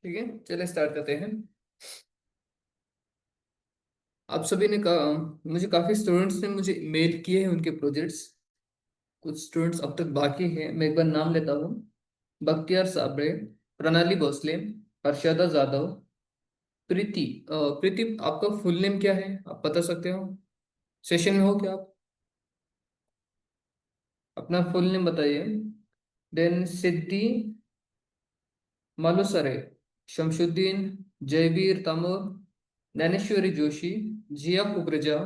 ठीक है, चलिए स्टार्ट करते हैं। आप सभी ने कहा, मुझे काफी स्टूडेंट्स ने मुझे मेल किए हैं उनके प्रोजेक्ट्स। कुछ स्टूडेंट्स अब तक बाकी हैं, मैं एक बार नाम लेता हूँ। बख्तियार साबरे, प्रणाली भोसले, हर्षदा जाधव, प्रीति। प्रीति, आपका फुल नेम क्या है, आप बता सकते हो? सेशन में हो क्या आप? अपना फुल नेम बताइए। Then Siddhi Malusare, Shamshuddin, Jaiveer Tamore, Dnyaneshwari Joshi, Jiya Kukreja,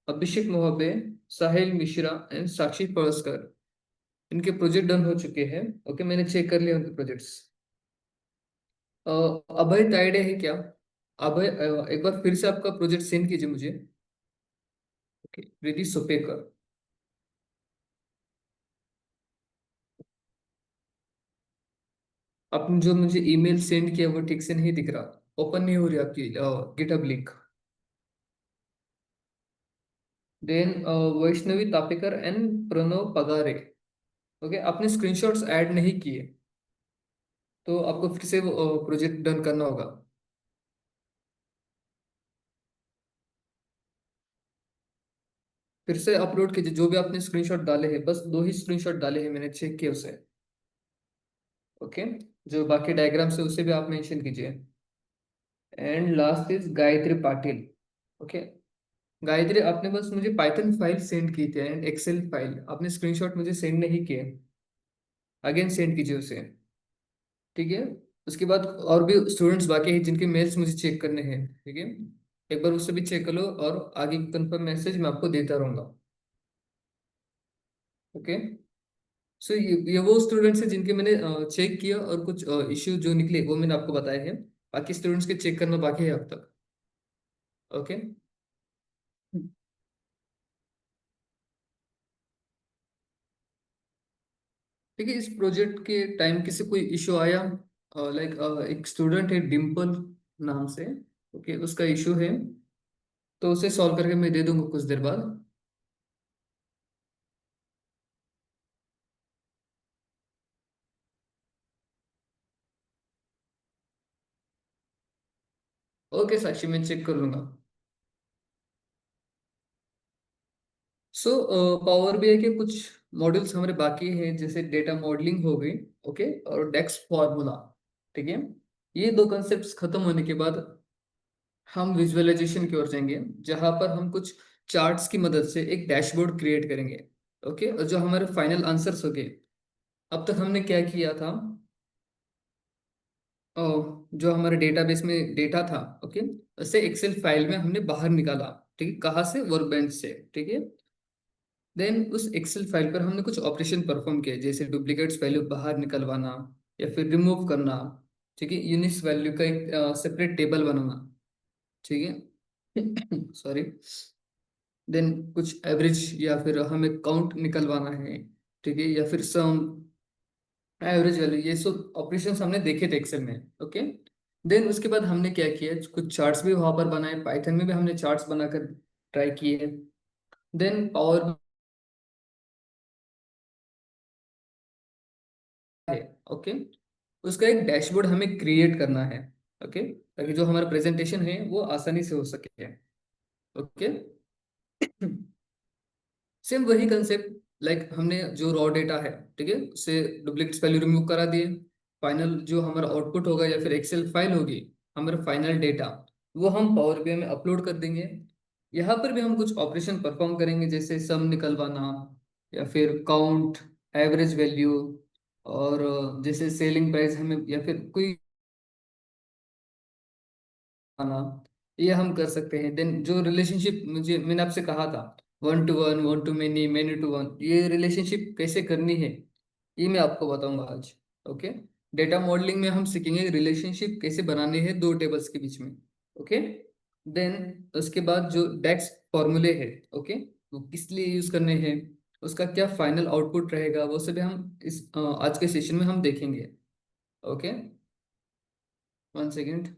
Abhishek Mohbe, Sahil Mishra and Sakshi Palaskar. इनके प्रोजेक्ट डन हो चुके हैं। ओके, मैंने चेक कर लिया उनके प्रोजेक्ट्स। अभय तायडे है क्या? अभय, एक बार फिर से आपका प्रोजेक्ट सेंड कीजिए मुझे। ओके, रिद्धि सुपेकर। आपने जो मुझे ईमेल सेंड किया वो ठीक से नहीं दिख रहा, ओपन नहीं हो रही आपकी GitHub link. Then Vaishnavi Tapekar and Pranav Pagare. Okay, आपने स्क्रीनशॉट्स ऐड नहीं किए, तो आपको फिर से वो प्रोजेक्ट डन करना होगा। फिर से अपलोड कीजिए जो भी आपने स्क्रीनशॉट डाले हैं, बस दो ही स्क्रीनशॉट डाले हैं, मैंने चेक किया उसे। ओके, जो बाकी डायग्राम्स है उसे भी आप मेंशन कीजिए। And last is Gayatri Patil. Okay, Gayatri, आपने बस मुझे पाइथन फाइल सेंड की थी एंड एक्सेल फाइल, आपने स्क्रीनशॉट मुझे सेंड नहीं किए। अगेन सेंड कीजिए उसे। ठीक है, उसके बाद और भी स्टूडेंट्स बाकी हैं जिनके मेल्स मुझे चेक करने हैं। ठीक है, एक बार उससे भी चेक कर लो और आगे की कंफर्म मैसेज मैं आपको देता रहूंगा। ओके, सो ये वो स्टूडेंट्स हैं जिनके मैंने चेक किया और कुछ इश्यू जो निकले वो मैंने आपको बताए हैं। बाकी स्टूडेंट्स के चेक करना बाकी है अब तक। ओके, ठीक है। इस प्रोजेक्ट के टाइम किसी कोई इशू आया? लाइक एक स्टूडेंट है डिम्पल नाम से। ओके, उसका इशू है, तो उसे सॉल्व करके मैं दे दूंगा कुछ देर बाद। ओके साक्षी, मैं चेक कर लूंगा। सो पावर बीआई के कुछ मॉड्यूल्स हमारे बाकी हैं, जैसे डेटा मॉडलिंग हो गई। ओके, और डेक्स फॉर्मूला। ठीक है, ये दो कंसेप्ट्स खत्म होने के बाद हम विजुअलाइजेशन की ओर जाएंगे, जहां पर हम कुछ चार्ट्स की मदद से एक डैशबोर्ड क्रिएट करेंगे। ओके, और जो हमारे फाइनल आंसर्स हो गए, अब तक हमने क्या किया था, जो हमारे डेटाबेस में डेटा था, ओके, उसे एक्सेल फाइल में हमने बाहर निकाला। ठीक है, कहाँ से? वर्कबेंच से। ठीक है, देन उस एक्सेल फाइल पर हमने कुछ ऑपरेशन परफॉर्म किए, जैसे डुप्लीकेट्स वैल्यू बाहर निकलवाना या फिर रिमूव करना। ठीक है, यूनिक्स वैल्यू का एक सेपरेट टेबल बनाना। ठीक है सॉरी। देन कुछ एवरेज या फिर हमें काउंट निकलवाना है। ठीक है, या फिर सम, एवरेज वैल्यू, ये सब ऑपरेशंस हमने देखे थे एक्सेल में। ओके, देन उसके बाद हमने क्या किया, कुछ चार्ट्स भी वहां पर बनाए, पाइथन में भी हमने चार्ट्स बनाकर ट्राई किए। देन पावर है। ओके, उसका एक डैशबोर्ड हमें क्रिएट करना है। ओके, ताकि जो हमारा प्रेजेंटेशन है वो आसानी से हो सके। ओके सेम वही कंसेप्ट, लाइक हमने जो रॉ डेटा है, ठीक है, उससे डुप्लीकेट्स वैल्यू रिमूव करा दिए। फाइनल जो हमारा आउटपुट होगा या फिर एक्सेल फाइल होगी, हमारा फाइनल डेटा, वो हम पावर बीआई में अपलोड कर देंगे। यहाँ पर भी हम कुछ ऑपरेशन परफॉर्म करेंगे, जैसे सम निकलवाना या फिर काउंट, एवरेज वैल्यू, और जैसे सेलिंग प्राइस हमें या फिर कोई आना, ये हम कर सकते हैं। देन जो रिलेशनशिप मुझे मैंने आपसे कहा था, one to one, one to many, many to one, ये रिलेशनशिप कैसे करनी है, ये मैं आपको बताऊंगा आज। ओके, डेटा मॉडलिंग में हम सीखेंगे रिलेशनशिप कैसे बनाने हैं दो टेबल्स के बीच में। ओके, देन उसके बाद जो डेक्स फॉर्मूले है, ओके, वो किस लिए यूज करने हैं, उसका क्या फाइनल आउटपुट रहेगा, वो सभी हम इस आज के सेशन में हम देखेंगे। Okay, one second.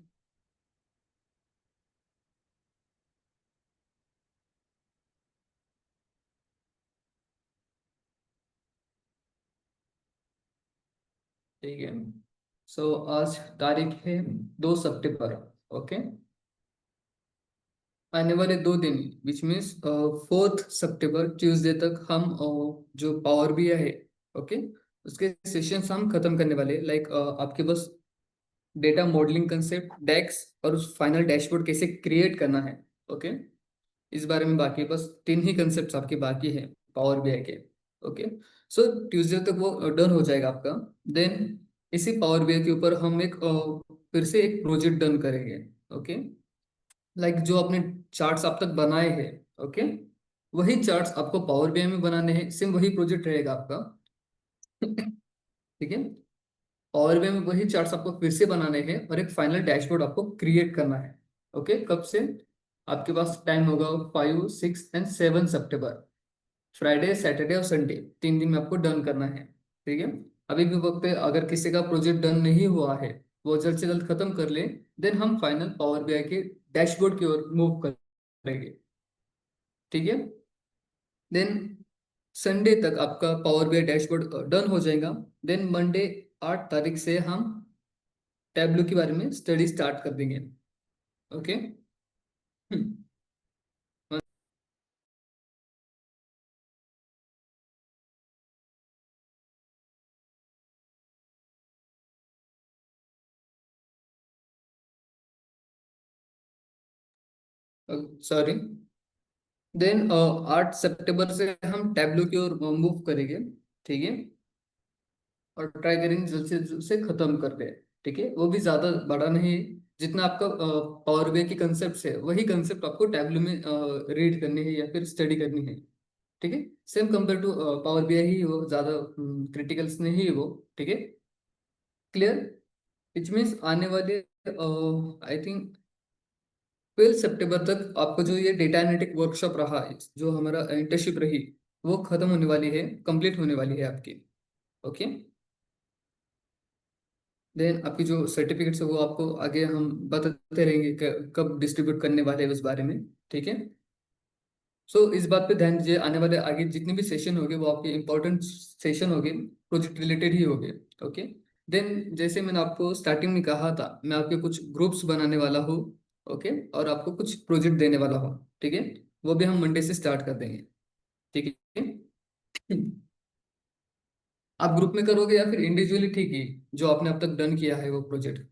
ठीक है, आज तारीख है 2 सितंबर। ओके। आने वाले 2 दिन विच मीन्स 4 सितंबर ट्यूसडे तक हम जो पावर बी आई है, ओके, उसके सेशंस हम खत्म करने वाले, लाइक आपके बस डेटा मॉडलिंग कंसेप्ट डेक्स और उस फाइनल डैशबोर्ड कैसे क्रिएट करना है। ओके। इस बारे में बाकी बस 3 ही कंसेप्ट आपके बाकी है पावर बीआई के। ओके। सो ट्यूसडे तक वो डन हो जाएगा आपका। देन इसी पावर बीआई के ऊपर हम एक फिर से एक प्रोजेक्ट डन करेंगे। ओके। लाइक जो आपने चार्ट्स आप तक बनाए हैं, ओके, वही चार्ट्स आपको पावर बीआई में बनाने हैं, सेम वही प्रोजेक्ट रहेगा आपका। ठीक है। पावर बीआई में वही चार्ट्स आपको फिर से बनाने हैं और एक फाइनल डैशबोर्ड आपको क्रिएट करना है। ओके। कब से? आपके पास टाइम होगा 5, 6 एंड 7 सितंबर। फ्राइडे सैटरडे और संडे 3 दिन में आपको डन करना है। ठीक है। अभी भी वक्त है, अगर किसी का प्रोजेक्ट डन नहीं हुआ है वो जल्द से जल्द खत्म कर ले। देन हम फाइनल पावर बीआई के डैशबोर्ड की ओर मूव करेंगे। ठीक है। देन संडे तक आपका पावर बीआई डैशबोर्ड डन हो जाएगा। देन मंडे 8 तारीख से हम टैबलू के बारे में स्टडी स्टार्ट कर देंगे। ओके। सॉरी। देन 8 सितंबर से हम टैबलू की ओर मूव करेंगे। ठीक है। और ट्राई करेंगे जल्द से जल्द से खत्म कर दे। ठीक है। वो भी ज्यादा बड़ा नहीं है। जितना आपका पावर बीआई की कंसेप्ट है वही कंसेप्ट आपको टैबलू में रीड करनी है या फिर स्टडी करनी है। ठीक है। Same compare to Power BI ही वो ज्यादा क्रिटिकल्स नहीं है वो। ठीक है। क्लियर। इट मीन्स आने वाले आई थिंक 12 सितंबर तक आपको जो ये डेटा एनालिटिक वर्कशॉप रहा है, जो हमारा इंटर्नशिप रही, वो खत्म होने वाली है, कंप्लीट होने वाली है आपकी। ओके। देन आपकी जो सर्टिफिकेट्स है वो आपको आगे हम बताते रहेंगे कब डिस्ट्रीब्यूट करने वाले हैं उस बारे में। ठीक है। सो इस बात पे ध्यान दीजिए, आने वाले आगे जितने भी सेशन होंगे वो आपके इंपॉर्टेंट सेशन होंगे, प्रोजेक्ट रिलेटेड ही होंगे। ओके। देन जैसे मैंने आपको स्टार्टिंग में कहा था, मैं आपके कुछ ग्रुप्स बनाने वाला हूँ। ओके। और आपको कुछ प्रोजेक्ट देने वाला हूँ। ठीक है। वो भी हम मंडे से स्टार्ट कर देंगे। ठीक है। आप ग्रुप में करोगे या फिर इंडिविजुअली? ठीक है। जो आपने अब तक डन किया है वो प्रोजेक्ट।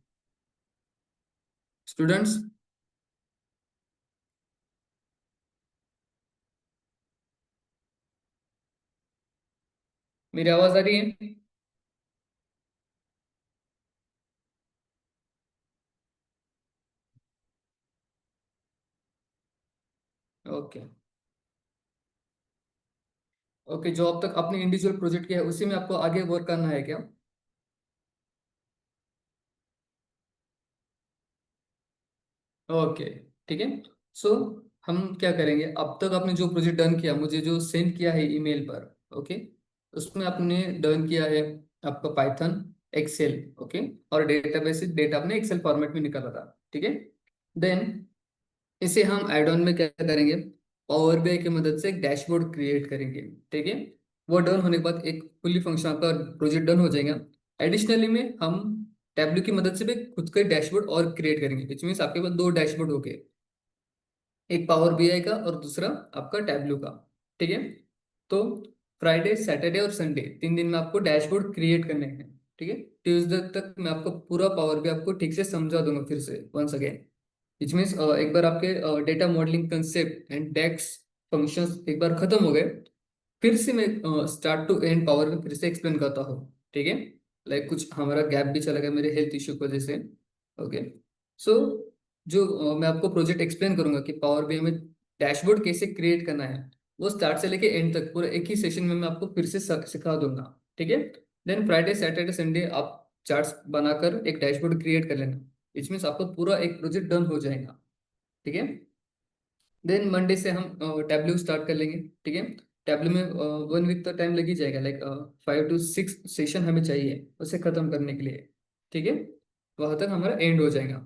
स्टूडेंट्स, मेरी आवाज आ रही है? ओके। ओके। जो अब तक आपने इंडिविजुअल प्रोजेक्ट किया है उसी में आपको आगे वर्क करना है क्या? ओके। ठीक है। सो हम क्या करेंगे, अब तक आपने जो प्रोजेक्ट डन किया, मुझे जो सेंड किया है ईमेल पर, ओके, उसमें आपने डन किया है आपका पाइथन, एक्सेल, ओके, और डेटाबेस डेटा आपने एक्सेल फॉर्मेट में निकाला था। ठीक है। देन इसे हम ऐड ऑन में क्या करेंगे, पावर बीआई की मदद से एक डैशबोर्ड क्रिएट करेंगे। ठीक है। वो डन होने के बाद एक फुली फंक्शन आपका प्रोजेक्ट डन हो जाएगा। एडिशनली में हम टैबलू की मदद से भी खुद का डैशबोर्ड और क्रिएट करेंगे, विच मीन्स आपके पास 2 डैशबोर्ड हो गए, एक पावर बीआई का और दूसरा आपका टैबलू का। ठीक है। तो फ्राइडे सैटरडे और संडे 3 दिन में आपको डैशबोर्ड क्रिएट करने हैं। ठीक है। ट्यूसडे तक मैं आपको पूरा पावर बीआई आपको ठीक से समझा दूंगा फिर से वंस अगेन। इच मीन्स एक बार आपके data modelling concept and DAX functions एक बार खत्म हो गए, फिर से मैं स्टार्ट टू एंड पावर में फिर से एक्सप्लेन करता हूँ। ठीक है। लाइक कुछ हमारा गैप भी चला गया मेरे हेल्थ इश्यू की वजह से। ओके। सो जो मैं आपको प्रोजेक्ट एक्सप्लेन करूंगा कि पावर बीआई में डैशबोर्ड कैसे क्रिएट करना है, वो स्टार्ट से लेके एंड तक पूरा एक ही सेशन में मैं आपको फिर से सिखा दूंगा। ठीक है। देन फ्राइडे सैटरडे संडे आप चार्ट्स बनाकर एक डैशबोर्ड क्रिएट कर लेना। इच मीन्स आपको पूरा एक प्रोजेक्ट डन हो जाएगा। ठीक है। देन मंडे से हम टैबलू स्टार्ट कर लेंगे। ठीक है। टैबलू में 1 वीक तक टाइम लग ही जाएगा, लाइक 5 to 6 सेशन हमें चाहिए उसे खत्म करने के लिए। ठीक है। वहां तक हमारा एंड हो जाएगा।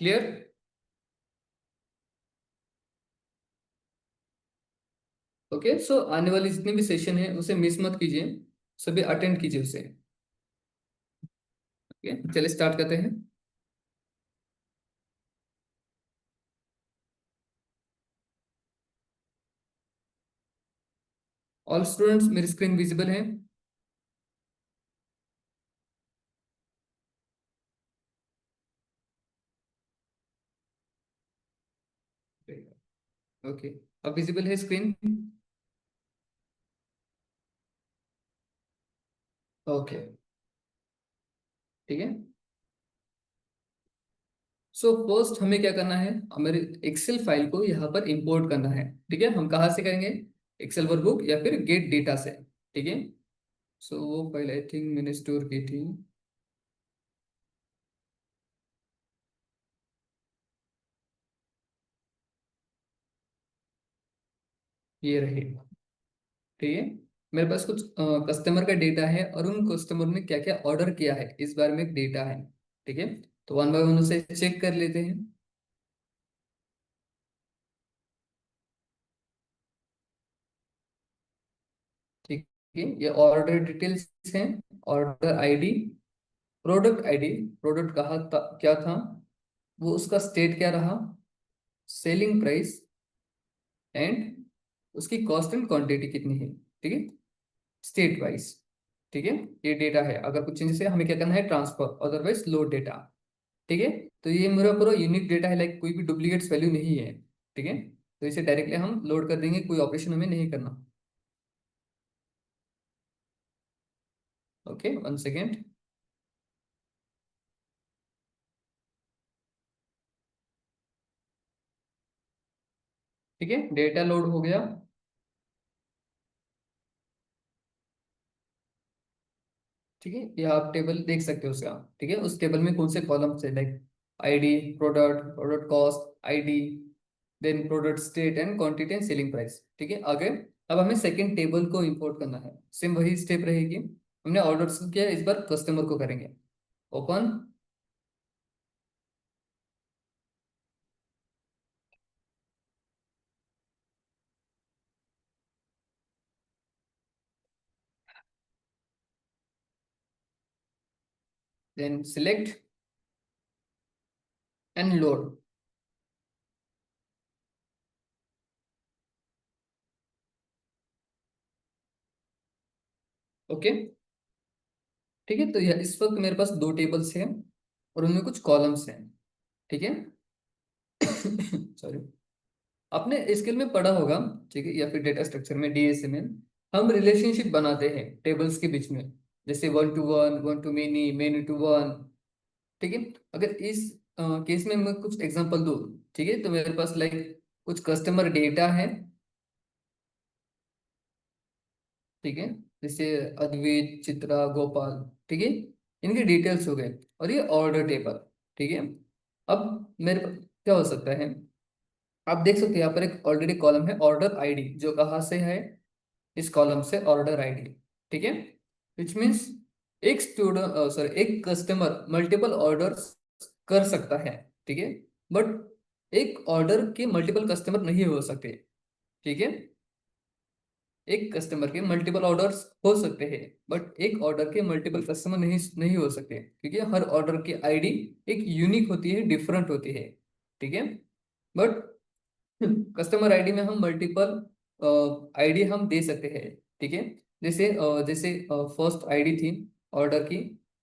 क्लियर? ओके। सो आने वाली जितनी भी सेशन है उसे मिस मत कीजिए, सभी अटेंड कीजिए उसे। है, चलिए स्टार्ट करते हैं। ऑल स्टूडेंट्स, मेरी स्क्रीन विजिबल है? ओके, अब विजिबल है स्क्रीन? ओके, ठीक है। सो फर्स्ट हमें क्या करना है, हमारे एक्सेल फाइल को यहाँ पर इंपोर्ट करना है। ठीक है, हम कहाँ से करेंगे? एक्सेल वर्कबुक या फिर गेट डेटा से। ठीक है, सो वो फाइल आई थिंक मैंने स्टोर की थी। ये रही। ठीक है, मेरे पास कुछ कस्टमर का डेटा है और उन कस्टमर ने क्या क्या ऑर्डर किया है इस बारे में एक डेटा है। ठीक है, तो वन बाय वन उसे चेक कर लेते हैं। ठीक है, ये ऑर्डर डिटेल्स हैं। Order ID, product ID, product कहाँ था, क्या था, वो उसका स्टेट क्या रहा, सेलिंग प्राइस एंड उसकी कॉस्ट एंड क्वांटिटी कितनी है। ठीक है, स्टेट वाइज। ठीक है, ये डेटा है। अगर कुछ चेंजेस है हमें क्या करना है, ट्रांसफर, अदरवाइज लोड डेटा। ठीक है, तो ये मेरा पूरा यूनिक डेटा है, लाइक कोई भी डुप्लीकेट्स वैल्यू नहीं है। ठीक है, तो इसे डायरेक्टली हम लोड कर देंगे, कोई ऑपरेशन हमें नहीं करना। Okay, one second. ठीक है, डेटा लोड हो गया। ठीक है, ये आप टेबल देख सकते हो उसका। ठीक है, उस टेबल में कौन से कॉलम्स है, like ID, product, product cost, ID, then product state and quantity and selling price. ठीक है, आगे अब हमें सेकंड टेबल को इंपोर्ट करना है। सेम वही स्टेप रहेगी, हमने ऑर्डर्स किया, इस बार कस्टमर को करेंगे। Open. Then select and load. Okay, ठीक है, तो यह इस वक्त मेरे पास दो टेबल्स हैं और उनमें कुछ कॉलम्स हैं। ठीक है, सॉरी। आपने स्किल में पढ़ा होगा, ठीक है, या फिर डेटा स्ट्रक्चर में, डीएसए में, हम रिलेशनशिप बनाते हैं टेबल्स के बीच में, जैसे one to one, one to many, many to one. ठीक है, अगर इस केस में मैं कुछ एग्जांपल दूं, ठीक है, तो मेरे पास लाइक कुछ कस्टमर डेटा है। ठीक है, जैसे अद्वैत, चित्रा, गोपाल। ठीक है, इनके डिटेल्स हो गए और ये ऑर्डर टेबल। ठीक है, अब मेरे पास क्या हो सकता है, आप देख सकते हैं यहाँ पर एक ऑलरेडी कॉलम है ऑर्डर आईडी, जो कहाँ से है, इस कॉलम से ऑर्डर आईडी। ठीक है, विच मीन्स एक स्टूडेंट, सॉरी, एक कस्टमर मल्टीपल ऑर्डर्स कर सकता है। ठीक है, बट एक ऑर्डर के मल्टीपल कस्टमर नहीं हो सकते। ठीक है, एक कस्टमर के मल्टीपल ऑर्डर्स हो सकते हैं, बट एक ऑर्डर के मल्टीपल कस्टमर नहीं नहीं हो सकते, क्योंकि हर ऑर्डर की आईडी एक यूनिक होती है, डिफरेंट होती है। ठीक है, बट कस्टमर आईडी में हम मल्टीपल आईडी हम दे सकते हैं। ठीक है, जैसे फर्स्ट आईडी थी ऑर्डर की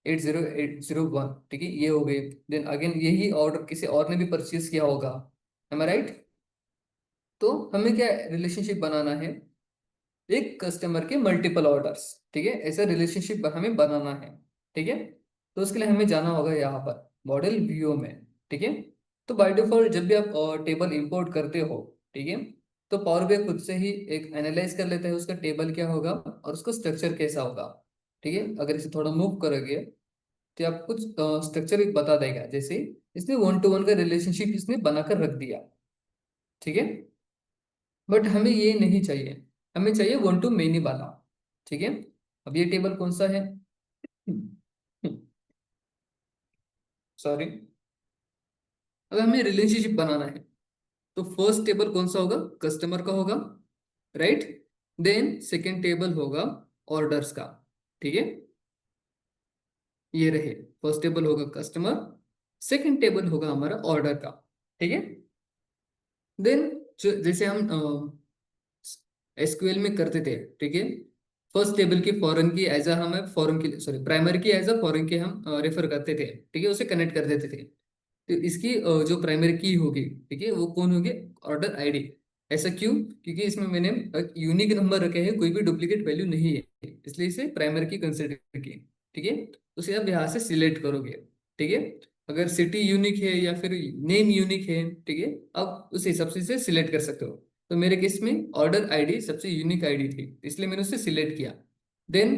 80801। ठीक है, ये हो गई। देन अगेन यही ऑर्डर किसी और ने भी परचेज किया होगा, एम आई राइट? तो हमें क्या रिलेशनशिप बनाना है, एक कस्टमर के मल्टीपल ऑर्डर्स। ठीक है, ऐसा रिलेशनशिप हमें बनाना है। ठीक है, तो उसके लिए हमें जाना होगा यहाँ पर मॉडल व्यू में। ठीक है, तो बाय डिफॉल्ट जब भी आप टेबल इंपोर्ट करते हो, ठीक है, तो पावर बीआई खुद से ही एक एनालाइज कर लेता है उसका टेबल क्या होगा और उसका स्ट्रक्चर कैसा होगा। ठीक है, अगर इसे थोड़ा मूव करोगे तो आप कुछ स्ट्रक्चर एक बता देगा, जैसे इसने वन टू वन का रिलेशनशिप इसने बनाकर रख दिया। ठीक है, बट हमें ये नहीं चाहिए, हमें चाहिए वन टू मेनी वाला। ठीक है, अब ये टेबल कौन सा है, सॉरी, अब हमें रिलेशनशिप बनाना है, तो फर्स्ट टेबल कौन सा होगा, कस्टमर का होगा, राइट? देन सेकेंड टेबल होगा ऑर्डर्स का। ठीक है, ये रहे, फर्स्ट टेबल होगा कस्टमर, सेकंड टेबल होगा हमारा ऑर्डर का। ठीक है। देन जैसे हम एसक्यूएल में करते थे, ठीक है, फर्स्ट टेबल की फॉरेन की एज अ हमें फॉरेन की सॉरी प्राइमरी की एज अ फॉरेन की हम रेफर करते थे, ठीक है, उसे कनेक्ट कर देते थे। तो इसकी जो प्राइमरी की होगी, ठीक है, वो कौन होगी, ऑर्डर आईडी। ऐसा क्यों, क्योंकि इसमें मैंने एक यूनिक नंबर रखे हैं, कोई भी डुप्लीकेट वैल्यू नहीं है, इसलिए इसे प्राइमरी की कंसिडर की। ठीक है। उसे आप यहाँ से सिलेक्ट करोगे। ठीक है। अगर सिटी यूनिक है या फिर नेम यूनिक है, ठीक है, आप उस हिसाब से इसे सिलेक्ट कर सकते हो। तो मेरे केस में ऑर्डर आईडी सबसे यूनिक आईडी थी, इसलिए मैंने उसे सिलेक्ट किया। देन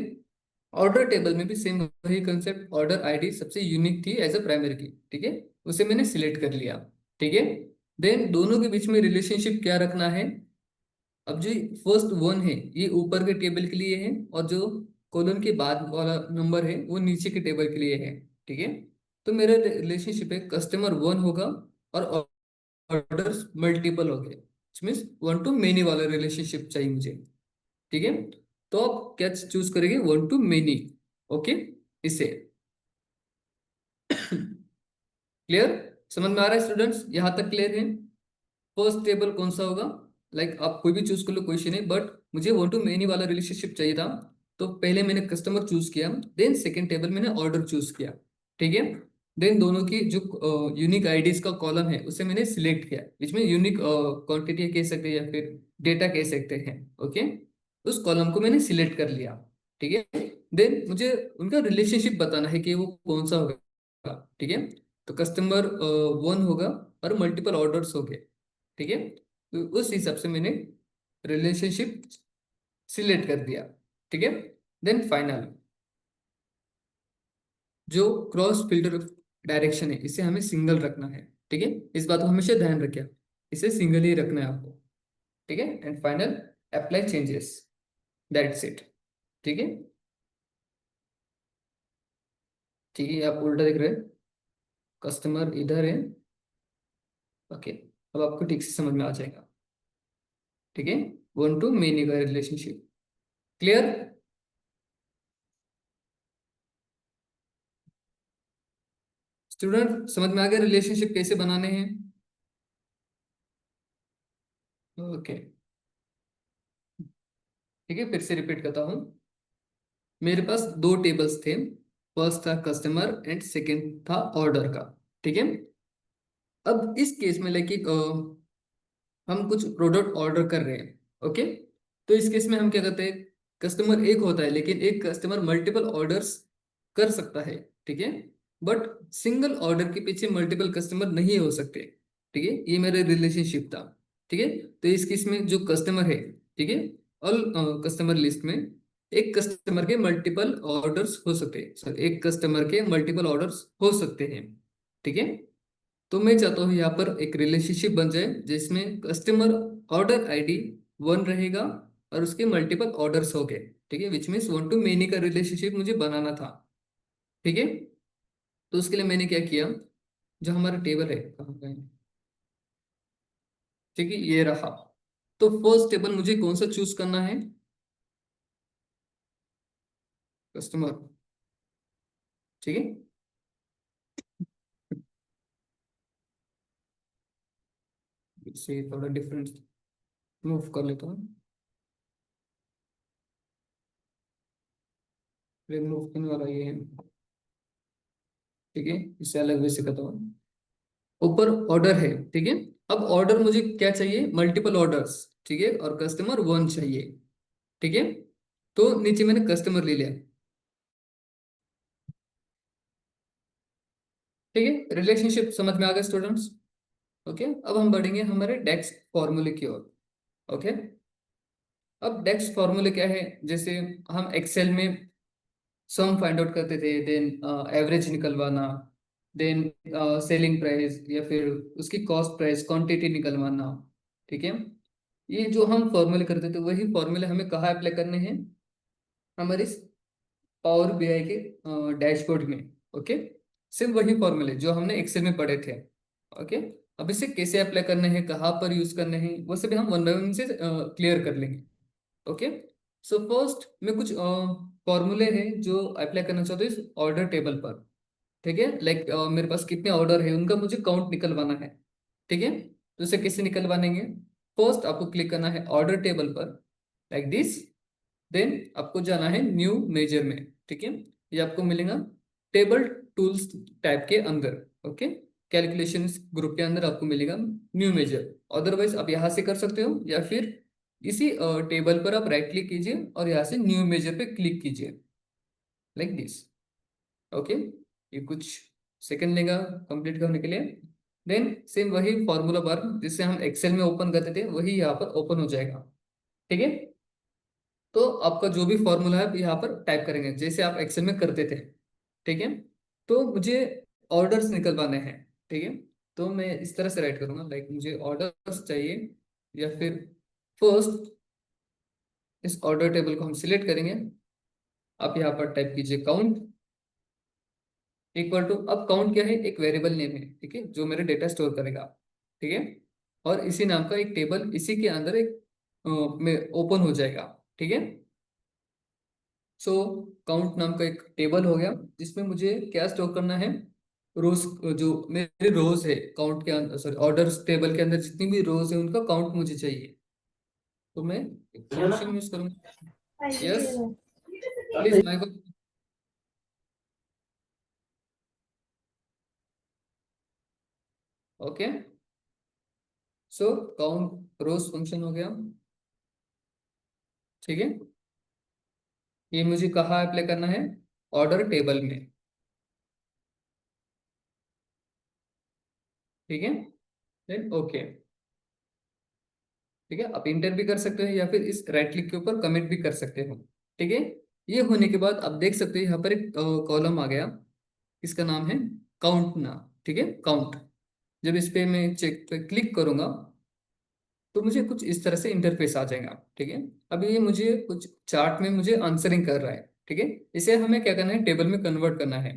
ऑर्डर टेबल में भी सेम वही कंसेप्ट, ऑर्डर आईडी सबसे यूनिक थी एज अ प्राइमरी की, ठीक है, उसे मैंने सिलेक्ट कर लिया। ठीक है। देन दोनों के बीच में रिलेशनशिप क्या रखना है, अब जो फर्स्ट वन है ये ऊपर के टेबल के लिए है, और जो कॉलम के बाद वाला नंबर है वो नीचे के टेबल के लिए है। ठीक है। तो मेरा रिलेशनशिप है कस्टमर वन होगा और ऑर्डर्स मल्टीपल हो गए, मीन्स वन टू मेनी वाला रिलेशनशिप चाहिए मुझे। ठीक है। तो आप क्या चूज करेंगे, वन टू मेनी। ओके। इसे क्लियर, समझ में आ रहा है स्टूडेंट्स, यहाँ तक क्लियर है। फर्स्ट टेबल कौन सा होगा, लाइक आप कोई भी चूज कर लो, कोई इशू नहीं, बट मुझे वन टू मेनी वाला रिलेशनशिप चाहिए था। तो पहले मैंने कस्टमर चूज किया, देन सेकेंड टेबल मैंने ऑर्डर चूज किया। ठीक है। देन दोनों की जो यूनिक आईडीज का कॉलम है उसे मैंने सिलेक्ट किया, इसमें यूनिक क्वांटिटी कह सकते हैं या फिर डेटा कह सकते हैं। ओके। उस कॉलम को मैंने सिलेक्ट कर लिया। ठीक है। देन मुझे उनका रिलेशनशिप बताना है कि वो कौन सा होगा। ठीक है। तो कस्टमर वन होगा और मल्टीपल ऑर्डर्स हो गए। ठीक है। तो उस हिसाब से मैंने रिलेशनशिप सिलेक्ट कर दिया। ठीक है। देन फाइनल जो क्रॉस फिल्टर डायरेक्शन है इसे हमें सिंगल रखना है। ठीक है। इस बात को हमेशा ध्यान रखिए, इसे सिंगल ही रखना है आपको। ठीक है। And final apply changes, that's it. ठीक है। ठीक है, आप उल्टा देख रहे हैं, कस्टमर इधर है। ओके। अब आपको ठीक से समझ में आ जाएगा। ठीक है। वन टू मेनी का रिलेशनशिप क्लियर। स्टूडेंट समझ में आ गया रिलेशनशिप कैसे बनाने हैं। ओके। ठीक है, फिर से रिपीट करता हूँ। मेरे पास दो टेबल्स थे, फर्स्ट था कस्टमर एंड सेकंड था ऑर्डर का। ठीक है। अब इस केस में लाइक हम कुछ प्रोडक्ट ऑर्डर कर रहे हैं। ओके। तो इस केस में हम क्या करते हैं, कस्टमर एक होता है लेकिन एक कस्टमर मल्टीपल ऑर्डर्स कर सकता है। ठीक है। बट सिंगल ऑर्डर के पीछे मल्टीपल कस्टमर नहीं हो सकते। ठीक है, ये मेरा रिलेशनशिप था। ठीक है। तो इस केस में जो कस्टमर है, ठीक है, ऑल कस्टमर लिस्ट में एक कस्टमर के मल्टीपल ऑर्डर्स हो सकते हैं, सॉरी एक कस्टमर के मल्टीपल ऑर्डर्स हो सकते हैं। ठीक है। तो मैं चाहता हूँ यहाँ पर एक रिलेशनशिप बन जाए जिसमें कस्टमर ऑर्डर आईडी वन रहेगा और उसके मल्टीपल ऑर्डर्स हो गए। ठीक है, which means one to many का रिलेशनशिप मुझे बनाना था। ठीक है। तो उसके लिए मैंने क्या किया, जो हमारा टेबल है कहाँ गए? ठीक है, ये रहा। तो फर्स्ट टेबल मुझे कौन सा चूज करना है, कस्टमर। ठीक है। इससे थोड़ा डिफरेंस मूव कर लेता हूँ, रिमूव करने वाला ये है। ठीक है, इससे अलग वे से करता हूँ। ऊपर ऑर्डर है, ठीक है। अब ऑर्डर मुझे क्या चाहिए, मल्टीपल ऑर्डर्स। ठीक है, और कस्टमर वन चाहिए। ठीक है। तो नीचे मैंने कस्टमर ले लिया। ठीक है, रिलेशनशिप समझ में आ गया स्टूडेंट्स। ओके। अब हम बढ़ेंगे हमारे डेक्स फॉर्मूले की ओर। ओके। अब डेक्स फॉर्मूले क्या है, जैसे हम एक्सेल में सम फाइंड आउट करते थे, देन एवरेज निकलवाना, देन सेलिंग प्राइस या फिर उसकी कॉस्ट प्राइस क्वांटिटी निकलवाना। ठीक है। ये जो हम फॉर्मूले करते थे वही फॉर्मूले हमें कहाँ अप्लाई करने हैं, हमारे पावर बीआई के डैशबोर्ड में। ओके। सिर्फ वही फॉर्मूले जो हमने एक्सेल में पढ़े थे। ओके। अब इसे कैसे अप्लाई करने हैं, कहाँ पर यूज करने हैं, वो सभी हम वन बाय वन से क्लियर कर लेंगे। ओके। सो फर्स्ट मैं कुछ फॉर्मूले हैं जो अप्लाई करना चाहते हो इस ऑर्डर टेबल पर। ठीक है, लाइक मेरे पास कितने ऑर्डर है उनका मुझे काउंट निकलवाना है। ठीक है, तो उसे कैसे निकलवाएंगे? फर्स्ट आपको क्लिक करना है ऑर्डर टेबल पर, लाइक दिस। देन आपको जाना है न्यू मेजर में। ठीक है, ये आपको मिलेगा टेबल टूल्स टैब के अंदर। ओके, कैलकुलेशन ग्रुप के अंदर आपको मिलेगा न्यू मेजर। अदरवाइज आप यहाँ से कर सकते हो, या फिर इसी टेबल पर आप राइट क्लिक कीजिए और यहाँ से न्यू मेजर पे क्लिक कीजिए, लाइक दिस। ओके, ये कुछ सेकंड लेगा कंप्लीट करने के लिए। देन सेम वही फॉर्मूला बार जिससे हम एक्सेल में ओपन करते थे वही यहाँ पर ओपन हो जाएगा। ठीक है, तो आपका जो भी फॉर्मूला है यहाँ पर टाइप करेंगे जैसे आप एक्सेल में करते थे। ठीक है, तो मुझे ऑर्डर्स निकलवाने हैं। ठीक है, तो मैं इस तरह से राइट करूंगा, लाइक मुझे ऑर्डर्स चाहिए, या फिर फर्स्ट इस ऑर्डर टेबल को हम सिलेक्ट करेंगे। आप यहाँ पर टाइप कीजिए काउंट इक्वल टू, अब काउंट क्या है, एक वेरिएबल नेम है। ठीक है, जो मेरे डेटा स्टोर करेगा। ठीक है, और इसी नाम का एक टेबल इसी के अंदर एक में ओपन हो जाएगा। ठीक है, सो काउंट नाम का एक टेबल हो गया जिसमें मुझे क्या स्टोर करना है, रोज। जो मेरे रोज है काउंट के अंदर, सॉरी ऑर्डर्स टेबल के अंदर जितनी भी रोज है उनका काउंट मुझे चाहिए। तो मैं एक फंक्शन यूज करूंगा, yes please Mike. Okay, so count rows function हो गया। ठीक है, ये मुझे कहाँ अप्लाई करना है, ऑर्डर टेबल में। ठीक है, देन ओके। ठीक है, आप इंटर भी कर सकते हो या फिर इस राइट क्लिक के ऊपर कमेंट भी कर सकते हो। ठीक है, ये होने के बाद आप देख सकते हो यहाँ पर एक कॉलम आ गया, इसका नाम है काउंट ना। ठीक है, काउंट। जब इस पे मैं चेक पे क्लिक करूंगा तो मुझे कुछ इस तरह से इंटरफेस आ जाएगा। ठीक है, अभी ये मुझे कुछ चार्ट में मुझे आंसरिंग कर रहा है। ठीक है, इसे हमें क्या करना है, टेबल में कन्वर्ट करना है।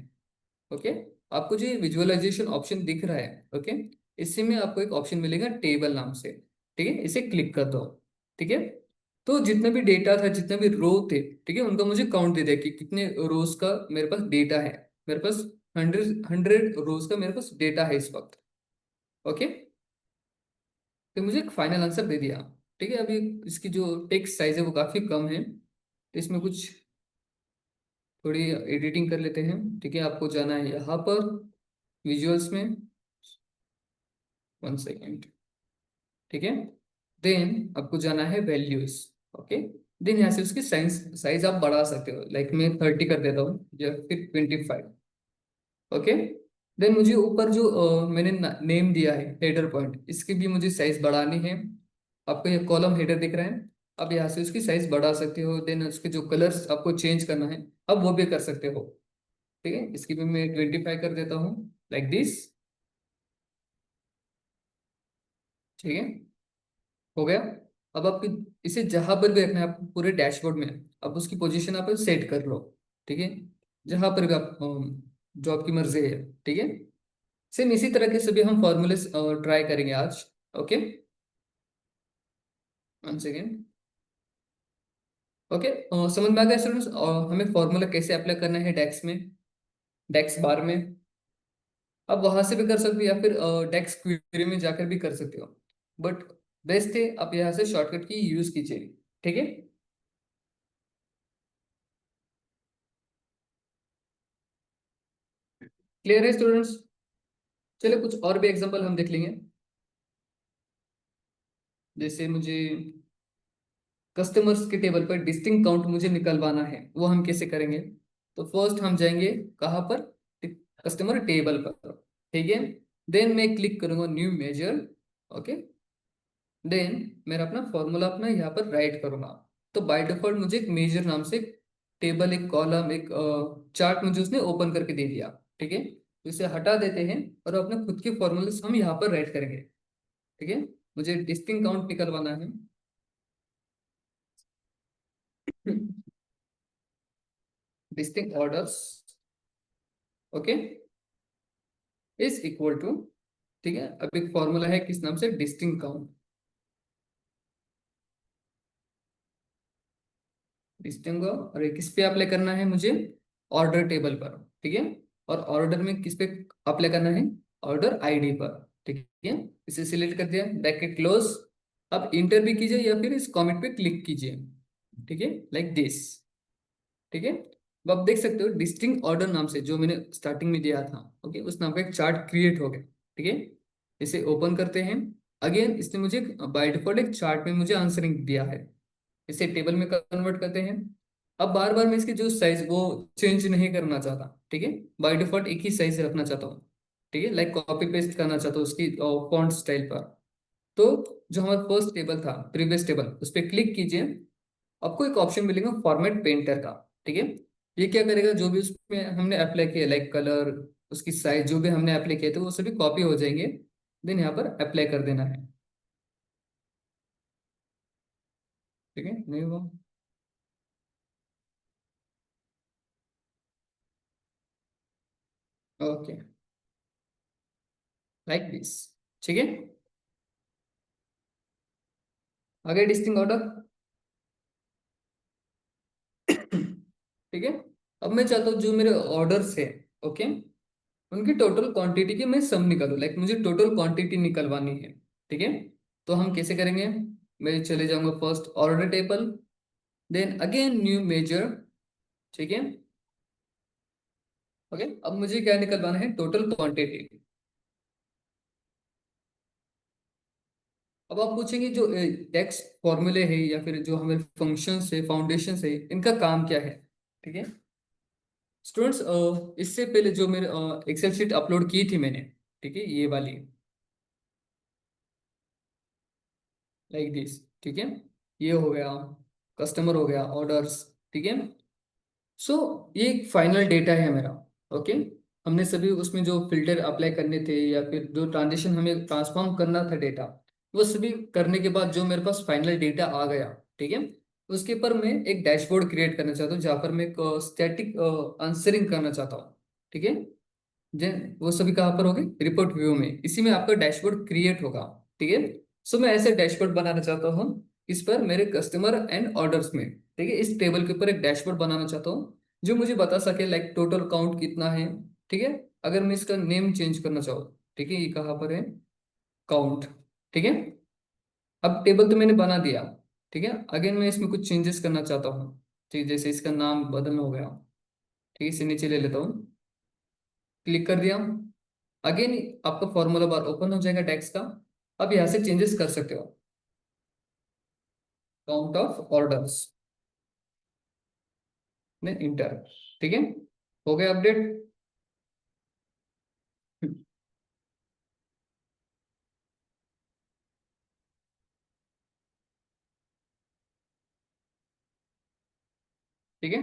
ओके, आपको जो ये विजुअलाइजेशन ऑप्शन दिख रहा है, ओके, इसी में आपको एक ऑप्शन मिलेगा टेबल नाम से। ठीक है, इसे क्लिक कर दो। ठीक है, तो जितना भी डेटा था, जितने भी रो थे, ठीक है, उनका मुझे काउंट दे दिया कि कितने रोज का मेरे पास डेटा है। मेरे पास 100 रोज का मेरे पास डेटा है इस वक्त। ओके, तो मुझे एक फाइनल आंसर दे दिया। ठीक है, अभी इसकी जो टेक्स्ट साइज है वो काफी कम है, तो इसमें कुछ थोड़ी एडिटिंग कर लेते हैं। ठीक है, आपको जाना है यहाँ पर विजुअल्स में, 1 सेकेंड। ठीक है, देन आपको जाना है वैल्यूज। ओके, देन यहाँ से उसकी साइज साइज आप बढ़ा सकते हो, लाइक मैं 30 कर देता हूँ या फिर 25। ओके, देन मुझे ऊपर जो मैंने नेम दिया है हेडर पॉइंट, इसकी भी मुझे साइज बढ़ानी है। आपको ये कॉलम हेडर दिख रहा है, अब यहाँ से उसकी साइज बढ़ा सकते हो। देन उसके जो कलर्स आपको चेंज करना है अब वो भी कर सकते हो। ठीक है, इसकी भी मैं 25 कर देता हूँ, लाइक दिस। ठीक है, हो गया। अब आपकी इसे जहां पर भी रखना है आपको पूरे डैशबोर्ड में, अब उसकी पोजीशन आप सेट कर लो। ठीक है, जहां पर भी आप जो आपकी मर्जी है। ठीक है, सेम इसी तरह के सभी हम फॉर्मूले ट्राई करेंगे आज। Okay, 1 second. ओके, समझ में आ गया स्टूडेंट्स, हमें फॉर्मूला कैसे अप्लाई करना है डेक्स में, डेक्स बार में। आप वहां से भी कर सकते हो या फिर डेक्स क्वेरी में जाकर भी कर सकते हो, बट बेस्ट है आप यहाँ से शॉर्टकट की यूज कीजिए। ठीक है, क्लियर है स्टूडेंट्स? चलिए कुछ और भी एग्जांपल हम देख लेंगे। जैसे मुझे कस्टमर्स के टेबल पर डिस्टिंक्ट काउंट मुझे निकलवाना है, वो हम कैसे करेंगे? तो फर्स्ट हम जाएंगे कहाँ पर, कस्टमर टेबल पर। ठीक है, देन मैं क्लिक करूंगा न्यू मेजर। ओके, देन मेरा अपना फॉर्मूला अपना यहाँ पर राइट करूंगा। तो बाय डिफॉल्ट मुझे एक मेजर नाम से टेबल, एक कॉलम, एक चार्ट मुझे उसने ओपन करके दे दिया। ठीक है, तो इसे हटा देते हैं और अपने खुद के फॉर्मूले हम यहाँ पर राइट करेंगे। ठीक है, मुझे डिस्टिंक्ट काउंट निकलवाना है। Distinct orders, okay, is equal to, ठीक है, अब एक फॉर्मूला है किस नाम से, डिस्टिंक्ट काउंट। डिस्टिंग और किस पे अप्लाई करना है मुझे, ऑर्डर टेबल पर, ठीक है। और ऑर्डर में किस पे अप्लाई करना है, ऑर्डर आईडी पर, ठीक है। इसे सिलेक्ट कर दिया, ब्रैकेट क्लोज। अब इंटर भी कीजिए या फिर इस कमेंट पे क्लिक कीजिए, ठीक है, लाइक दिस, ठीक है। अब आप देख सकते हो डिस्टिंग ऑर्डर नाम से जो मैंने स्टार्टिंग में दिया था, ओके, उस नाम का एक चार्ट क्रिएट हो गया, ठीक है। इसे ओपन करते हैं। अगेन इसने मुझे बाय डिफॉल्ट एक चार्ट में मुझे आंसरिंग दिया है, इसे टेबल में कन्वर्ट करते हैं। अब बार बार मैं इसकी जो साइज वो चेंज नहीं करना चाहता, ठीक है। बाय डिफॉल्ट एक ही साइज रखना चाहता हूँ, ठीक है, लाइक कॉपी पेस्ट करना चाहता हूँ उसकी फॉन्ट स्टाइल पर। तो जो हमारा फर्स्ट टेबल था, प्रीवियस टेबल, उस पर क्लिक कीजिए। आपको एक ऑप्शन मिलेगा फॉर्मेट पेंटर का, ठीक है। ये क्या करेगा, जो भी उसमें हमने अप्लाई किया लाइक कलर, उसकी साइज जो भी हमने अप्लाई किए थे वो सभी कॉपी हो जाएंगे। देन यहाँ पर अप्लाई कर देना है, ठीक है, नहीं हुआ। ओके, लाइक दिस, ठीक है। आगे डिस्टिंग ऑर्डर, ठीक है। अब मैं चाहता हूँ जो मेरे ऑर्डर्स है, ओके, उनकी टोटल क्वांटिटी की मैं सम निकालूं, लाइक मुझे टोटल क्वांटिटी निकलवानी है, ठीक है। तो हम कैसे करेंगे, मैं चले जाऊंगा first order table, then again new measure, ठीक है। ओके, अब मुझे क्या निकलवाना है, टोटल क्वांटिटी। अब आप पूछेंगे जो टेक्स्ट फॉर्मूले है या फिर जो हमारे फंक्शंस है, फाउंडेशंस है, इनका काम क्या है, ठीक है। स्टूडेंट्स, इससे पहले जो मेरे एक्सेल शीट अपलोड की थी मैंने, ठीक है, ये वाली, लाइक दिस, ठीक है। ये हो गया, कस्टमर हो गया, ऑर्डर्स, ठीक है। सो ये एक फाइनल डेटा है मेरा, ओके। हमने सभी उसमें जो फिल्टर अप्लाई करने थे या फिर जो ट्रांजेक्शन हमें ट्रांसफॉर्म करना था डेटा, वो सभी करने के बाद जो मेरे पास फाइनल डेटा आ गया, ठीक है। उसके ऊपर मैं एक डैशबोर्ड क्रिएट करना चाहता हूँ जहाँ पर मैं एक स्टैटिक आंसरिंग करना चाहता हूँ, ठीक है। देन वो सभी कहाँ पर होंगे, रिपोर्ट व्यू में, इसी में आपका डैशबोर्ड क्रिएट होगा, ठीक है। सो मैं ऐसे डैशबोर्ड बनाना चाहता हूँ इस पर मेरे कस्टमर एंड ऑर्डर्स में, ठीक है। इस टेबल के ऊपर एक डैशबोर्ड बनाना चाहता हूँ जो मुझे बता सके लाइक टोटल काउंट कितना है, ठीक है। अगर मैं इसका नेम चेंज करना चाहूँ, ठीक है, ये कहाँ पर है, काउंट, ठीक है। अब टेबल तो मैंने बना दिया, ठीक है। अगेन मैं इसमें कुछ चेंजेस करना चाहता हूँ, ठीक है, जैसे इसका नाम बदलना हो गया, ठीक है, इसे नीचे ले लेता हूँ, क्लिक कर दिया। अगेन आपका फॉर्मूला बार ओपन हो जाएगा टेक्स्ट का। अब यहाँ से चेंजेस कर सकते हो, काउंट ऑफ ऑर्डर्स में इंटर, ठीक है, हो गया अपडेट। ठीक है।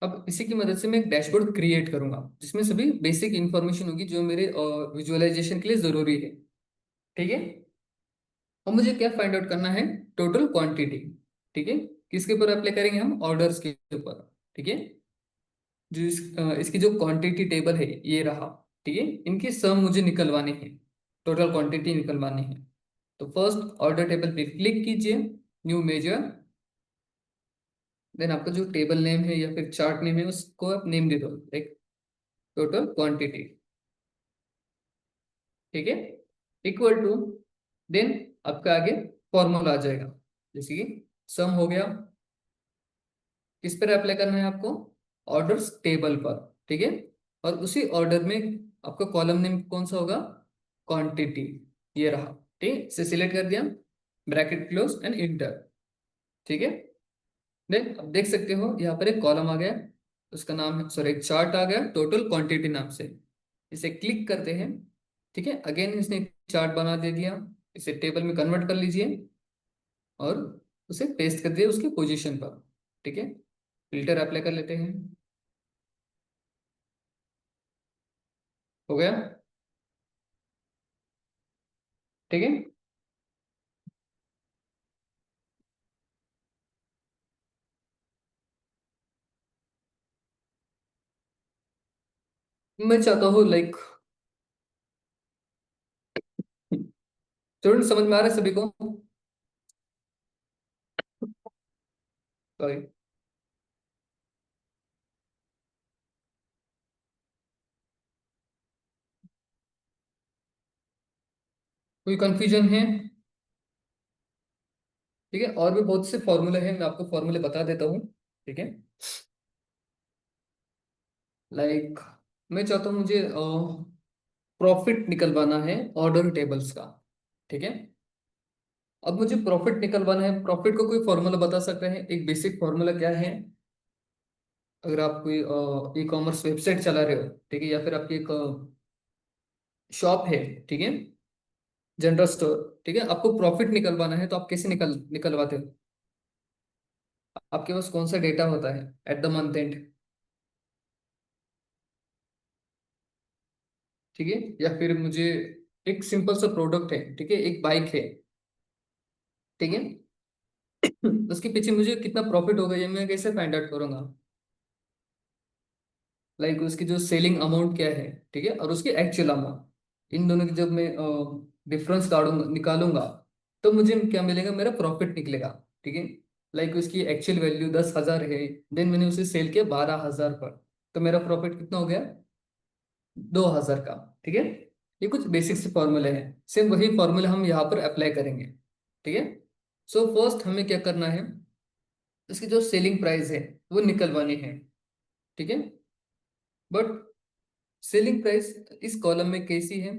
अब इसी की मदद से मैं एक डैशबोर्ड क्रिएट करूंगा जिसमें सभी बेसिक इंफॉर्मेशन होगी जो मेरे विजुअलाइजेशन के लिए जरूरी है, ठीक है। और मुझे क्या फाइंड आउट करना है, टोटल क्वांटिटी, ठीक है। किसके ऊपर अप्लाई करेंगे हम, ऑर्डर्स के ऊपर, ठीक है। जो इसकी जो क्वांटिटी टेबल है ये रहा, ठीक है। इनकी सम मुझे निकलवानी है, टोटल क्वांटिटी निकलवानी है। तो फर्स्ट ऑर्डर टेबल पे क्लिक कीजिए, न्यू मेजर, देन आपका जो टेबल नेम है या फिर चार्ट नेम है उसको आप नेम दे दो, एक टोटल क्वांटिटी, ठीक है, इक्वल टू, देन आपका आगे फॉर्मूला आ जाएगा, जैसे कि सम हो गया, किस पर अप्लाई करना है आपको, ऑर्डर्स टेबल पर, ठीक है। और उसी ऑर्डर में आपका कॉलम नेम कौन सा होगा, क्वांटिटी, ये रहा, ठीक है। इसे सिलेक्ट कर दिया, ब्रैकेट क्लोज एंड इंटर, ठीक है। देन अब देख सकते हो यहाँ पर एक कॉलम आ गया, उसका नाम है, सॉरी, एक चार्ट आ गया टोटल क्वांटिटी नाम से। इसे क्लिक करते हैं, ठीक है। अगेन इसने चार्ट बना दे दिया, इसे टेबल में कन्वर्ट कर लीजिए और उसे पेस्ट कर दिए उसके पोजीशन पर, ठीक है। फिल्टर अप्लाई कर लेते हैं, हो गया, ठीक है। मैं चाहता हूँ लाइक, स्टूडेंट समझ में आ रहा है सभी को, सॉरी, कोई कंफ्यूजन है? ठीक है, और भी बहुत से फॉर्मूले हैं, मैं आपको फॉर्मूले बता देता हूँ। ठीक है, लाइक मैं चाहता हूँ मुझे प्रॉफिट निकलवाना है ऑर्डर टेबल्स का। ठीक है, अब मुझे प्रॉफिट निकलवाना है, प्रॉफिट को कोई फॉर्मूला बता सकते हैं? एक बेसिक फॉर्मूला क्या है? अगर आप कोई ई कॉमर्स वेबसाइट चला रहे हो, ठीक है, या फिर आपकी एक शॉप है, ठीक है, जनरल स्टोर, ठीक है, आपको प्रॉफिट निकलवाना है तो आप कैसे निकलवाते हो? आपके पास कौन सा डेटा होता है एट द मंथ एंड? ठीक है, या फिर मुझे एक सिंपल सा प्रोडक्ट है, ठीक है, एक बाइक है, ठीक है, उसके पीछे मुझे कितना प्रॉफिट होगा ये मैं कैसे फाइंड आउट करूंगा? लाइक उसकी जो सेलिंग अमाउंट क्या है, ठीक है, और उसकी एक्चुअल अमाउंट, इन दोनों की जब मैं डिफरेंस काढूंगा निकालूंगा, तो मुझे क्या मिलेगा? मेरा प्रॉफिट निकलेगा। ठीक है, लाइक उसकी एक्चुअल वैल्यू 10,000 है, देन मैंने उसे सेल किया 12,000 पर, तो मेरा प्रॉफिट कितना हो गया? 2,000 का। ठीक है, ये कुछ बेसिक से फॉर्मूले हैं, सेम वही फॉर्मूले हम यहाँ पर अप्लाई करेंगे। ठीक है, सो फर्स्ट हमें क्या करना है, इसकी जो सेलिंग प्राइस है वो निकलवानी है। ठीक है, बट सेलिंग प्राइस इस कॉलम में कैसी है?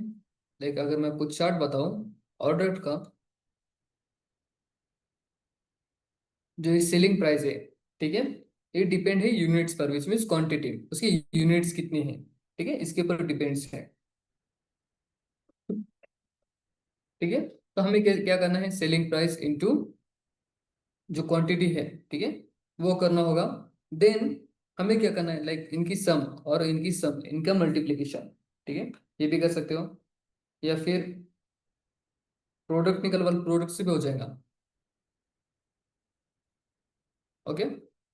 लाइक अगर मैं कुछ चार्ट बताऊं ऑर्डर का, जो ये सेलिंग प्राइस है, ठीक है, ये डिपेंड है यूनिट्स पर, विच मीन्स क्वांटिटी, उसकी यूनिट्स कितनी है, ठीक है, इसके ऊपर डिपेंड्स है। ठीक है, तो हमें क्या क्या करना है? सेलिंग प्राइस इनटू जो क्वांटिटी है, ठीक है, वो करना होगा। देन हमें क्या करना है? लाइक इनकी सम, और इनकी सम, इनका मल्टीप्लीकेशन। ठीक है, ये भी कर सकते हो, या फिर प्रोडक्ट निकल वाले प्रोडक्ट से भी हो जाएगा। ओके,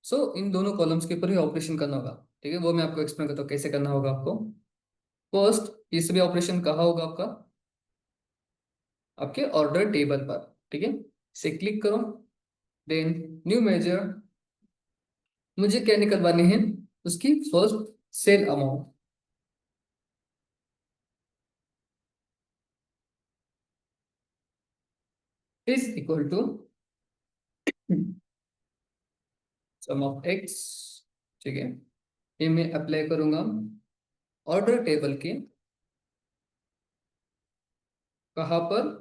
सो इन दोनों कॉलम्स के ऊपर ही ऑपरेशन करना होगा। ठीक है, वो मैं आपको एक्सप्लेन करता हूँ कैसे करना होगा आपको। फर्स्ट, ये सभी ऑपरेशन कहाँ होगा आपका? आपके ऑर्डर टेबल पर। ठीक है, से क्लिक करो, देन न्यू मेजर, मुझे क्या निकलवानी है? उसकी first sale amount is equal to sum of x. ठीक है, ये मैं अप्लाई करूंगा ऑर्डर टेबल के कहाँ पर?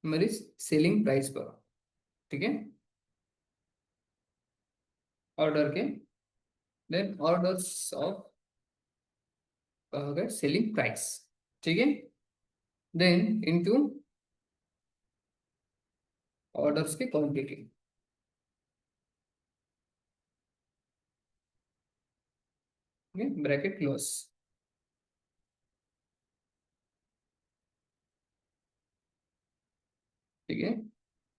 मेरी सेलिंग प्राइस पर। ठीक है, ऑर्डर के, देन ऑर्डर्स ऑफ कहा गया सेलिंग प्राइस। ठीक है, देन इनटू ऑर्डर्स की क्वांटिटी, ब्रैकेट क्लोज। ठीक है,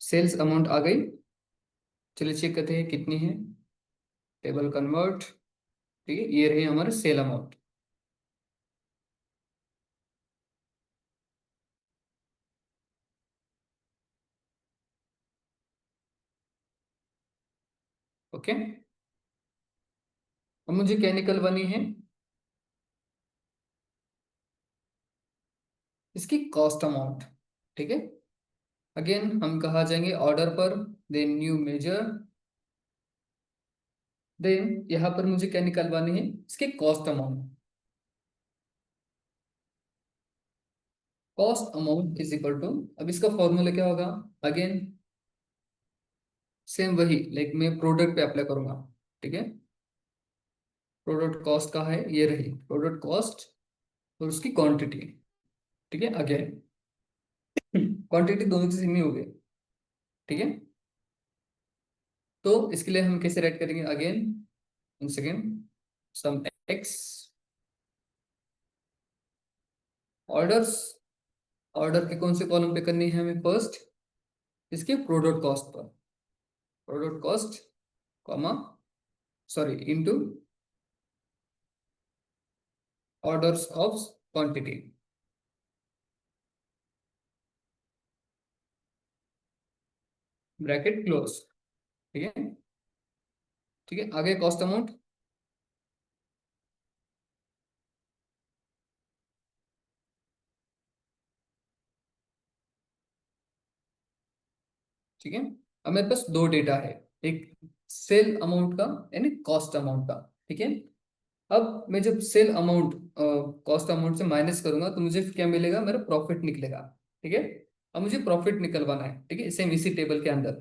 सेल्स अमाउंट आ गई, चलिए चेक करते हैं कितनी है। टेबल कन्वर्ट, ठीक है, ये रही हमारे सेल अमाउंट। ओके, अब मुझे क्या निकलवानी है? इसकी कॉस्ट अमाउंट। ठीक है, अगेन हम कहा जाएंगे ऑर्डर पर, देन न्यू मेजर, देन यहाँ पर मुझे क्या निकलवानी है? इसकी cost amount. Cost amount is equal to, अब इसका फॉर्मूला क्या होगा? अगेन सेम वही, लाइक मैं प्रोडक्ट पे अप्लाई करूंगा। ठीक है, प्रोडक्ट कॉस्ट कहाँ है? ये रही प्रोडक्ट कॉस्ट, और उसकी क्वांटिटी। ठीक है, अगेन क्वांटिटी दोनों की सेम ही हो गई। ठीक है, तो इसके लिए हम कैसे राइट करेंगे? अगेन वन सेकेंड, सम एक्स ऑर्डर्स, ऑर्डर के कौन से कॉलम पे करनी है हमें? फर्स्ट इसके product cost per, product cost comma, sorry, into orders of quantity. Bracket close. ठीक है। ठीक है, आगे कॉस्ट अमाउंट। ठीक है, अब मेरे पास दो डेटा है, एक सेल अमाउंट का यानी कॉस्ट अमाउंट का। ठीक है, अब मैं जब सेल अमाउंट कॉस्ट अमाउंट से माइनस करूंगा तो मुझे क्या मिलेगा, मेरा प्रॉफिट निकलेगा। ठीक है, अब मुझे प्रॉफिट निकलवाना है। ठीक है, सेम इसी टेबल के अंदर।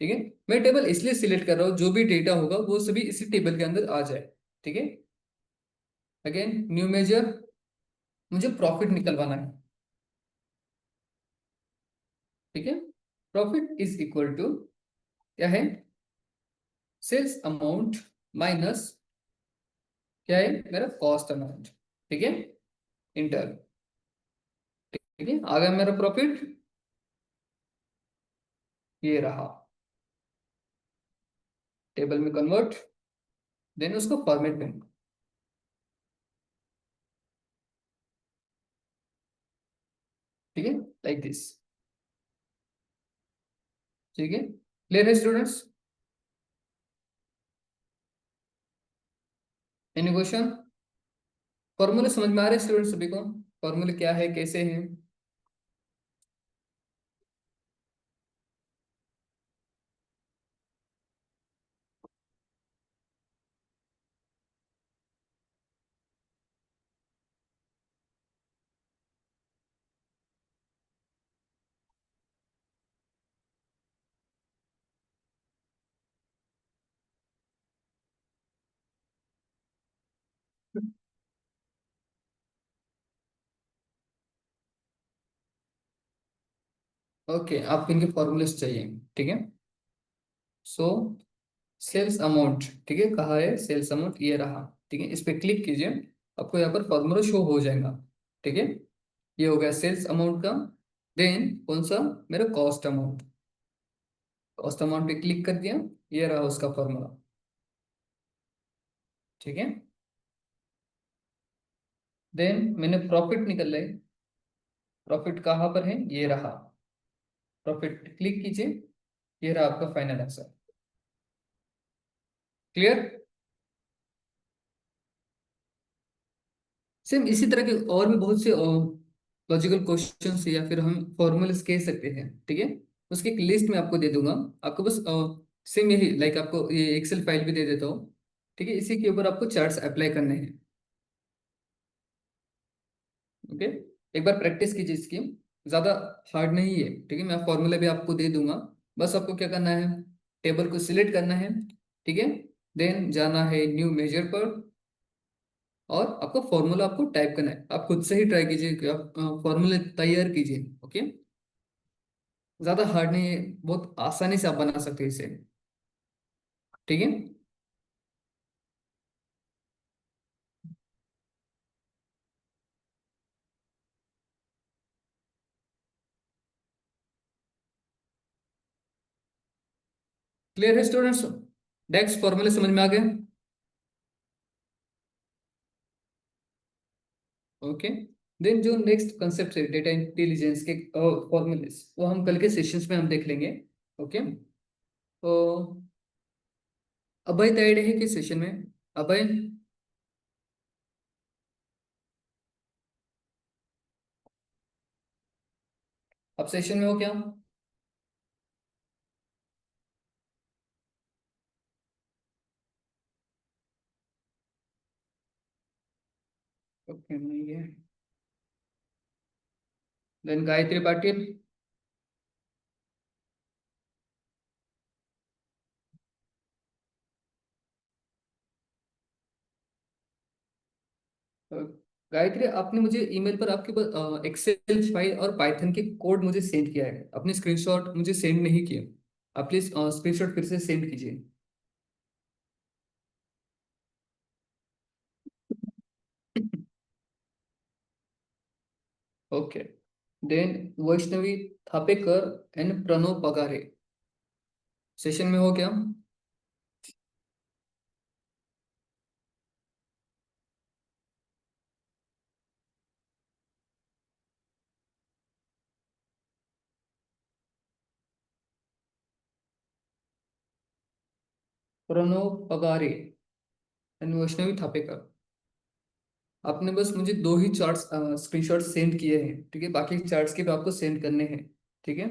ठीक है, मैं टेबल इसलिए सिलेक्ट कर रहा हूँ, जो भी डेटा होगा वो सभी इसी टेबल के अंदर आ जाए। ठीक है, अगेन न्यू मेजर, मुझे प्रॉफिट निकलवाना है। ठीक है, प्रॉफिट इज इक्वल टू क्या है, सेल्स अमाउंट माइनस क्या है, मेरा कॉस्ट अमाउंट। ठीक है, इंटर। ठीक है, आ गया मेरा प्रॉफिट, ये रहा, टेबल में कन्वर्ट, देन उसको फॉर्मेट में। ठीक है, लाइक दिस। ठीक है, क्लियर है स्टूडेंट्स? Any question? फॉर्मूले समझ में आ रहे हैं स्टूडेंट्स सभी को? फॉर्मूले क्या है, कैसे हैं? ओके, आपको इनके फॉर्मूलेस चाहिए। ठीक है, सो सेल्स अमाउंट, ठीक है, कहाँ है सेल्स अमाउंट, ये रहा। ठीक है, इस पे क्लिक कीजिए, आपको यहाँ पर फॉर्मूला शो हो जाएगा। ठीक है, ये हो गया सेल्स अमाउंट का। देन कौन सा, मेरा कॉस्ट अमाउंट। कॉस्ट अमाउंट पे क्लिक कर दिया, ये रहा उसका फॉर्मूला। ठीक है, देन मैंने प्रॉफिट निकल रहा है, प्रॉफिट कहाँ पर है, ये रहा, प्रॉफिट क्लिक कीजिए, ये रहा आपका फाइनल आंसर। क्लियर? सेम इसी तरह के और भी बहुत से लॉजिकल क्वेश्चंस या फिर हम फॉर्मूले कह सकते हैं। ठीक है, उसकी एक लिस्ट में आपको दे दूंगा, आपको बस सेम यही लाइक आपको ये एक्सेल फाइल भी दे देता हूँ। ठीक है, इसी के ऊपर आपको चार्ट्स अप्लाई करने हैं। ओके, एक बार प्रैक्टिस कीजिए इसकी, ज़्यादा हार्ड नहीं है। ठीक है, मैं फॉर्मूला भी आपको दे दूंगा, बस आपको क्या करना है, टेबल को सिलेक्ट करना है। ठीक है, देन जाना है न्यू मेजर पर, और आपको फॉर्मूला आपको टाइप करना है। आप खुद से ही ट्राई कीजिए कि आप फॉर्मूले तैयार कीजिए। ओके, ज़्यादा हार्ड नहीं है, बहुत आसानी से आप बना सकते हैं इसे। ठीक है, क्लियर है स्टूडेंट्स? डेक्स फॉर्मूले समझ में आ गए? ओके, देन जो नेक्स्ट कंसेप्ट है डेटा इंटेलिजेंस के फॉर्मूले, वो हम कल के सेशंस में हम देख लेंगे। ओके, तो अभय तैयार है किस सेशन में? अभय, आप सेशन में हो क्या? ओके, नहीं है। देन गायत्री पाटिल, अ, गायत्री आपने मुझे ईमेल पर आपके एक्सेल फाइल और पाइथन के कोड मुझे सेंड किया है, अपने स्क्रीनशॉट मुझे सेंड नहीं किया। आप प्लीज स्क्रीनशॉट फिर से सेंड कीजिए। Okay, then Vaishnavi Thapekar and Pranav Pagare, session में हो क्या? प्रणव पगारे एंड वैष्णवी थापेकर। आपने बस मुझे दो ही चार्ट्स स्क्रीनशॉट सेंड किए हैं, ठीक है, बाकी चार्ट्स के भी आपको सेंड करने हैं, ठीक है।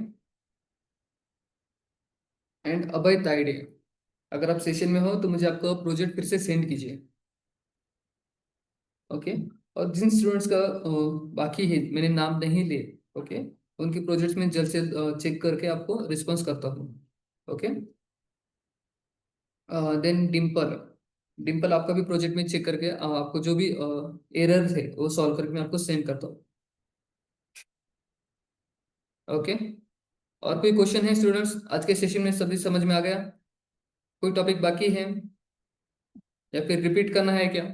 एंड अभय ताइडे, अगर आप सेशन में हो तो मुझे आपका प्रोजेक्ट फिर से सेंड कीजिए, ओके। और जिन स्टूडेंट्स का बाकी है, मैंने नाम नहीं लिए, ओके, उनके प्रोजेक्ट्स में जल्द से चेक करके आपको रिस्पॉन्स करता हूँ, ओके। देन डिम्पल, डिम्पल आपका भी प्रोजेक्ट में चेक करके आपको जो भी एरर थे वो सॉल्व करके मैं आपको सेंड करता हूँ, ओके। और कोई क्वेश्चन है स्टूडेंट्स, आज के सेशन में सभी समझ में आ गया? कोई टॉपिक बाकी है या फिर रिपीट करना है क्या?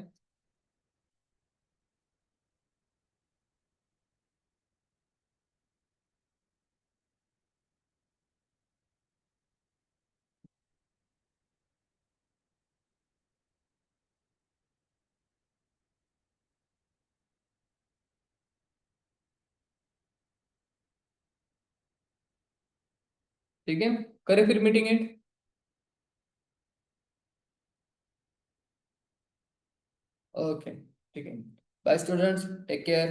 ठीक है, करें फिर मीटिंग एंड। ओके, ठीक है। Bye students, take care.